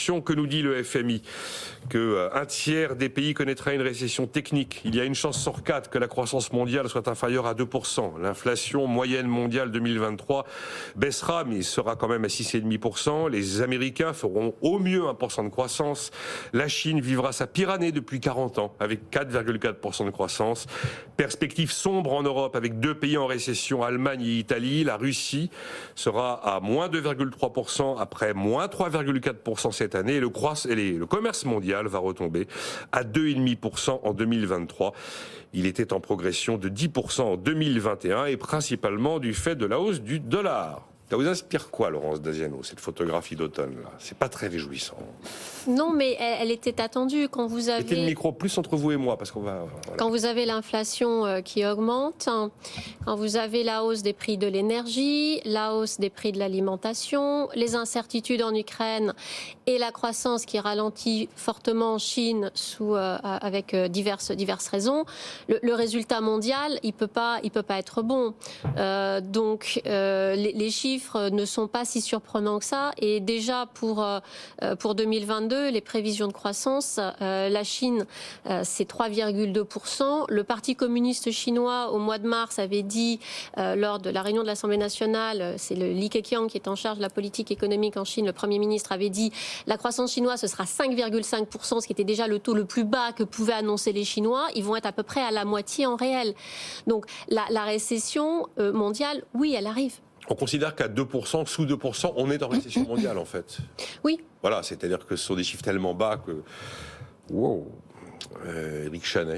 Attention, que nous dit le FMI? Un tiers des pays connaîtraient une récession technique. Il y a une chance sur 4 que la croissance mondiale soit inférieure à 2%. L'inflation moyenne mondiale 2023 baissera, mais sera quand même à 6,5%. Les Américains feront au mieux 1% de croissance. La Chine vivra sa pire année depuis 40 ans, avec 4,4% de croissance. Perspective sombre en Europe, avec 2 pays en récession, Allemagne et Italie. La Russie sera à moins 2,3% après moins 3,4% cette année. Et le commerce mondial va retomber à 2,5% en 2023. Il était en progression de 10% en 2021 et principalement du fait de la hausse du dollar. Ça vous inspire quoi, Laurence Daziano, cette photographie d'automne-là? C'est pas très réjouissant. Non, mais elle était attendue quand vous avez... Mettez le micro plus entre vous et moi, parce qu'on va... Voilà. Quand vous avez l'inflation qui augmente, quand vous avez la hausse des prix de l'énergie, la hausse des prix de l'alimentation, les incertitudes en Ukraine et la croissance qui ralentit fortement en Chine avec diverses raisons, le résultat mondial, il peut pas être bon. Donc, les chiffres ne sont pas si surprenants que ça. Et déjà, pour 2022, les prévisions de croissance, la Chine, c'est 3,2%. Le Parti communiste chinois, au mois de mars, avait dit, lors de la réunion de l'Assemblée nationale, c'est le Li Keqiang qui est en charge de la politique économique en Chine, le Premier ministre avait dit, la croissance chinoise, ce sera 5,5%, ce qui était déjà le taux le plus bas que pouvaient annoncer les Chinois. Ils vont être à peu près à la moitié en réel. Donc, la récession mondiale, oui, elle arrive. On considère qu'à 2%, sous 2%, on est en récession mondiale, en fait. Oui. Voilà, c'est-à-dire que ce sont des chiffres tellement bas que... Wow. Éric Chanet.